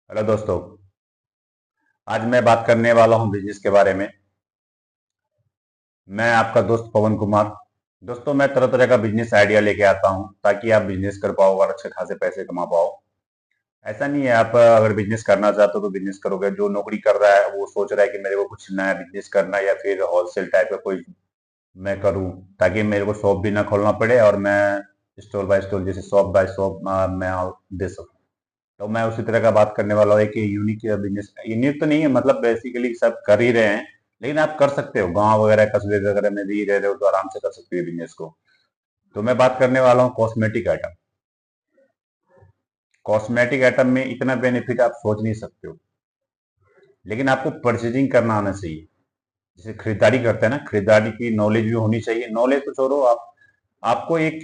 Hello दोस्तों। आज मैं बात करने वाला हूं बिजनेस के बारे में। मैं आपका दोस्त पवन कुमार। दोस्तों, मैं तरह तरह का बिजनेस आइडिया लेके आता हूं ताकि आप बिजनेस कर पाओ और अच्छे खासे पैसे कमा पाओ। ऐसा नहीं है, आप अगर बिजनेस करना चाहते हो तो बिजनेस करोगे। जो नौकरी कर रहा है वो सोच रहा है कि मेरे को कुछ नया बिजनेस करना है या फिर होलसेल टाइप का कोई मैं करूं, ताकि मेरे को शॉप भी ना खोलना पड़े और मैं स्टोर बाय स्टोर जैसे शॉप बाय शॉप मैं दे सकूं। तो मैं उसी तरह का बात करने वाला हूँ कि यूनिक बिजनेस। यूनिक तो नहीं है, मतलब बेसिकली सब कर ही रहे हैं, लेकिन आप कर सकते हो। गांव वगैरह कस्बे वगैरह में भी रह रहे हो तो आराम से कर सकते हो बिजनेस को। तो मैं बात करने वाला हूँ कॉस्मेटिक आइटम। कॉस्मेटिक आइटम में इतना बेनिफिट आप सोच नहीं सकते हो, लेकिन आपको परचेजिंग करना आना चाहिए। जैसे खरीदारी करते हैं ना, खरीदारी की नॉलेज भी होनी चाहिए। नॉलेज तो छोड़ो, आप आपको एक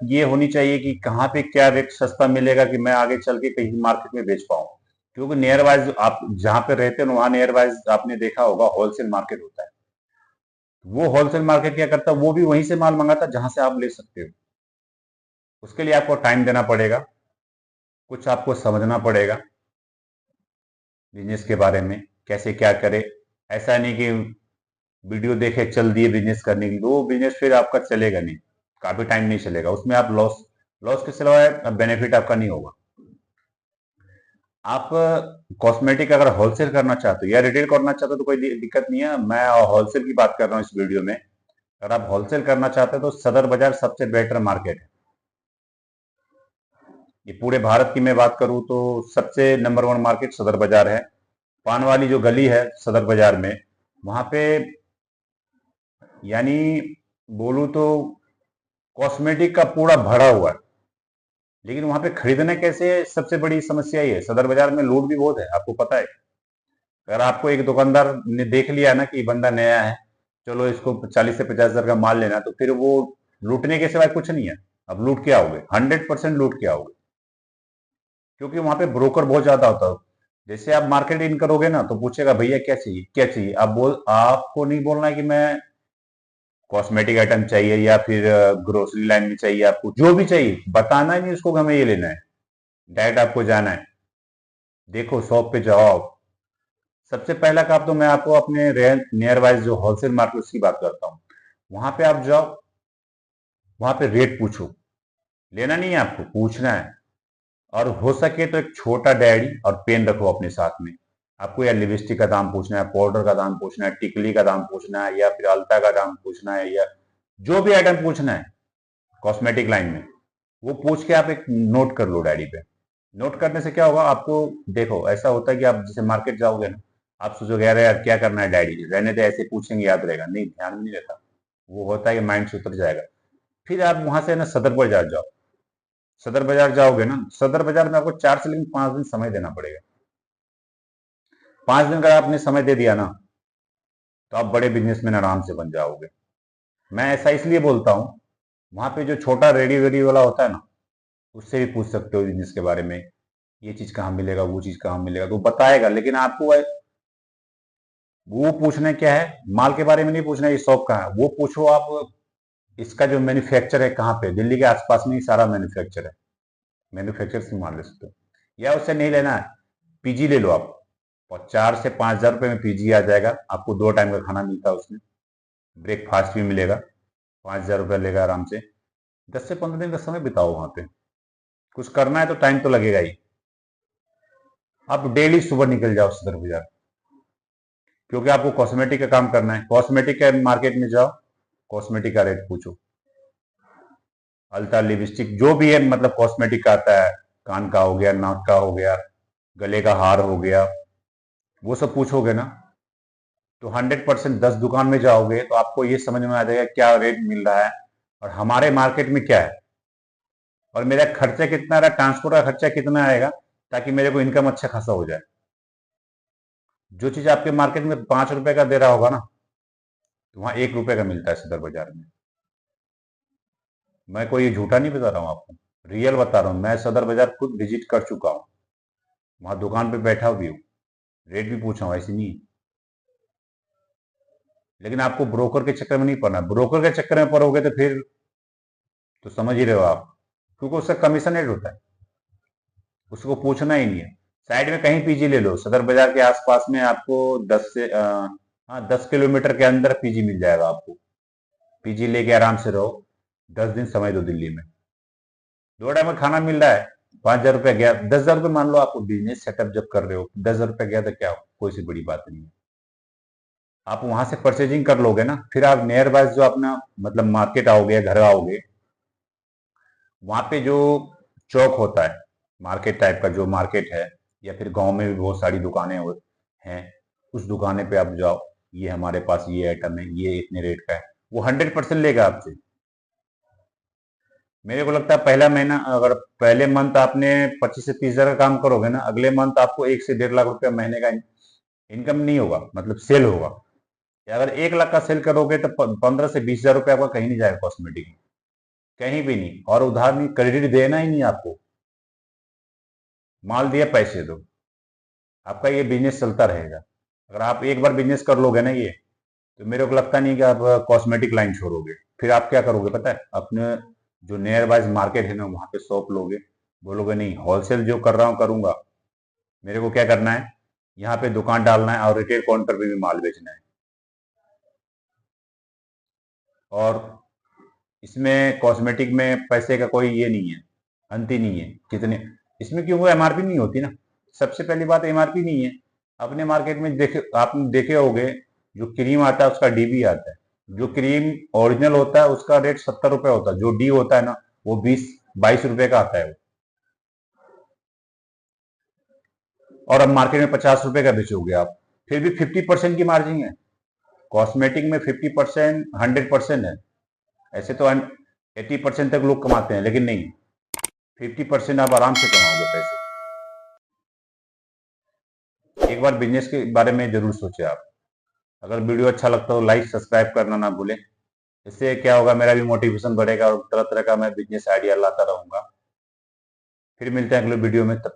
ये होनी चाहिए कि कहाँ पे क्या रेट सस्ता मिलेगा कि मैं आगे चल के कहीं मार्केट में बेच पाऊँ। क्योंकि नियर वाइज आप जहाँ पे रहते हो वहां नियर वाइज आपने देखा होगा होलसेल मार्केट होता है। वो होलसेल मार्केट क्या करता है, वो भी वहीं से माल मंगाता है जहां से आप ले सकते हो। उसके लिए आपको टाइम देना पड़ेगा, कुछ आपको समझना पड़ेगा बिजनेस के बारे में, कैसे क्या करे। ऐसा नहीं कि वीडियो देखे चल दिए बिजनेस करने के लिए, वो बिजनेस फिर आपका चलेगा नहीं, काफी टाइम नहीं चलेगा। उसमें आप लॉस लॉस के सिवाय बेनिफिट आपका नहीं होगा। आप कॉस्मेटिक अगर होलसेल करना चाहते हो या रिटेल करना चाहते हो तो कोई दिक्कत नहीं है। मैं होलसेल की बात कर रहा हूँ इस वीडियो में। अगर आप होलसेल करना चाहते हो तो सदर बाजार सबसे बेटर मार्केट है। ये पूरे भारत की मैं बात करूं तो सबसे नंबर वन मार्केट सदर बाजार है। पान वाली जो गली है सदर बाजार में, वहां पे यानी बोलूं तो कॉस्मेटिक का पूरा भरा हुआ है। लेकिन वहां पे खरीदने कैसे है, सबसे बड़ी समस्या ये है। सदर बाजार में लूट भी बहुत है, आपको पता है। अगर आपको एक दुकानदार ने देख लिया ना कि ये बंदा नया है, चलो इसको 40 से 50 हजार का माल लेना, तो फिर वो लूटने के सिवाय कुछ नहीं है। अब लूट के आओगे, 100% लूट के आओगे। क्योंकि वहां पे ब्रोकर बहुत ज्यादा होता है। जैसे आप मार्केट इन करोगे ना तो पूछेगा भैया क्या चाहिए क्या चाहिए। आपको नहीं बोलना है कि मैं कॉस्मेटिक आइटम चाहिए या फिर ग्रोसरी लाइन में चाहिए। आपको जो भी चाहिए बताना ही नहीं उसको कि हमें ये लेना है। डायरेक्ट आपको जाना है, देखो शॉप पे जाओ आप। सबसे पहला काम तो मैं आपको अपने नियर वाइज जो होलसेल मार्केट उसकी बात करता हूँ। वहां पे आप जाओ, वहां पे रेट पूछो। लेना नहीं है आपको, पूछना है। और हो सके तो एक छोटा डायरी और पेन रखो अपने साथ में। आपको या लिपस्टिक का दाम पूछना है, पाउडर का दाम पूछना है, टिकली का दाम पूछना है, या फिर अलता का दाम पूछना है, या जो भी आइटम पूछना है कॉस्मेटिक लाइन में, वो पूछ के आप एक नोट कर लो डायरी पे। नोट करने से क्या होगा आपको। देखो ऐसा होता है कि आप जैसे मार्केट जाओगे ना, आप सोचोगे यार यार क्या करना है, डायरी रहने दे, ऐसे पूछेंगे याद रहेगा नहीं, ध्यान में नहीं रहता। वो होता है कि माइंड से उतर जाएगा। फिर आप वहां से ना सदर बाजार जाओ। सदर बाजार जाओगे ना, सदर बाजार में आपको 4 से लेकिन 5 दिन समय देना पड़ेगा। 5 दिन का आपने समय दे दिया ना, तो आप बड़े बिजनेसमैन आराम से बन जाओगे। मैं ऐसा इसलिए बोलता हूँ, वहां पे जो छोटा रेडी वेडी वाला होता है ना, उससे भी पूछ सकते हो बिजनेस के बारे में। ये चीज कहाँ मिलेगा, वो चीज कहाँ मिलेगा, तो बताएगा। लेकिन आपको वो पूछना क्या है, माल के बारे में नहीं पूछना ये शॉप कहाँ है, वो पूछो आप इसका जो मैन्युफैक्चर है कहाँ पे। दिल्ली के आसपास में ही सारा मैन्युफैक्चर है, मैन्युफैक्चर से माल ले सकते हो। या उससे नहीं लेना है, पीजी ले लो आप। और 4 से 5 हजार रुपये में पीजी आ जाएगा। आपको 2 टाइम का खाना मिलता है उसमें, ब्रेकफास्ट भी मिलेगा। 5 हजार रुपया लेगा आराम से। 10 से 15 दिन का समय बिताओ वहां पे। कुछ करना है तो टाइम तो लगेगा ही। आप डेली सुबह निकल जाओ सदर बाजार, क्योंकि आपको कॉस्मेटिक का काम करना है। कॉस्मेटिक के मार्केट में जाओ, कॉस्मेटिक का रेट पूछो। अल्ता लिपस्टिक जो भी है, मतलब कॉस्मेटिक का आता है, कान का हो गया, नाक का हो गया, गले का हार हो गया, वो सब पूछोगे ना तो 100%। 10 दुकान में जाओगे तो आपको ये समझ में आ जाएगा क्या रेट मिल रहा है और हमारे मार्केट में क्या है, और मेरा खर्चा कितना रहा, ट्रांसपोर्ट का खर्चा कितना आएगा, ताकि मेरे को इनकम अच्छा खासा हो जाए। जो चीज आपके मार्केट में 5 रुपए का दे रहा होगा ना, तो वहां 1 रुपए का मिलता है सदर बाजार में। मैं कोई झूठा नहीं बता रहा हूँ आपको, रियल बता रहा हूँ। मैं सदर बाजार खुद विजिट कर चुका हूँ, वहां दुकान पे बैठा भी हूँ, रेट भी पूछा हूँ, ऐसी नहीं। लेकिन आपको ब्रोकर के चक्कर में नहीं पड़ना। ब्रोकर के चक्कर में पड़ोगे तो फिर तो समझ ही रहे हो आप, क्योंकि उसका कमीशन रेट होता है, उसको पूछना ही नहीं है। साइड में कहीं पीजी ले लो, सदर बाजार के आसपास में आपको 10 किलोमीटर के अंदर पीजी मिल जाएगा आपको। पीजी लेके आराम से रहो, 10 दिन समय दो दिल्ली में, 2 टाइम में खाना मिल रहा है, 5,000 रुपया गया, 10,000 रुपये मान लो आपको बिजनेस सेटअप जब कर रहे हो, 10,000 रुपया गया तो क्या हो, कोई सी बड़ी बात नहीं है। आप वहां से परचेजिंग कर लोगे ना, फिर आप नियर बाय जो अपना मतलब मार्केट आओगे, घर आओगे, वहां पे जो चौक होता है, मार्केट टाइप का जो मार्केट है, या फिर गांव में भी बहुत सारी दुकानें हैं, उस दुकाने पे आप जाओ, ये हमारे पास ये आइटम है, ये इतने रेट का है, वो 100% लेगा आपसे। मेरे को लगता है पहला महीना, अगर पहले मंथ आपने 25 से 30 हजार का काम करोगे ना, अगले मंथ आपको 1 से 1.5 लाख रुपया महीने का इनकम नहीं होगा, मतलब सेल होगा। या अगर 1 लाख का सेल करोगे तो 15 से 20 हजार रुपया आपका कहीं नहीं जाएगा कॉस्मेटिक में, कहीं भी नहीं। और उधार नहीं, क्रेडिट देना ही नहीं आपको, माल दिया पैसे दो, आपका ये बिजनेस चलता रहेगा। अगर आप एक बार बिजनेस कर लोगे ना ये, तो मेरे को लगता नहीं कि आप कॉस्मेटिक लाइन छोड़ोगे। फिर आप क्या करोगे पता है, अपने जो नियर बाय मार्केट है ना, वहां पे शॉप लोगे, बोलोगे नहीं होलसेल जो कर रहा हूँ करूंगा, मेरे को क्या करना है, यहाँ पे दुकान डालना है और रिटेल काउंटर पे भी माल बेचना है। और इसमें कॉस्मेटिक में पैसे का कोई ये नहीं है, अंत ही नहीं है कितने। इसमें क्यों एमआरपी नहीं होती ना, सबसे पहली बात एमआरपी नहीं है। अपने मार्केट में देखे, आपने देखे होंगे, जो क्रीम आता है उसका डीबी आता है, जो क्रीम ओरिजिनल होता है उसका रेट 70 रुपए होता है, जो डी होता है ना वो 20-22 रुपए का आता है वो। और अब मार्केट में 50 रुपए का बेचोगे आप, फिर भी 50% की मार्जिन है। कॉस्मेटिक में 50% 100% है। ऐसे तो 80% तक लोग कमाते हैं, लेकिन नहीं, 50% आप आराम से कमाओगे पैसे। एक बार बिजनेस के बारे में जरूर सोचे आप। अगर वीडियो अच्छा लगता हो लाइक सब्सक्राइब करना ना भूलें। इससे क्या होगा, मेरा भी मोटिवेशन बढ़ेगा और तरह तरह का मैं बिजनेस आइडिया लाता रहूंगा। फिर मिलते हैं अगले वीडियो में, तब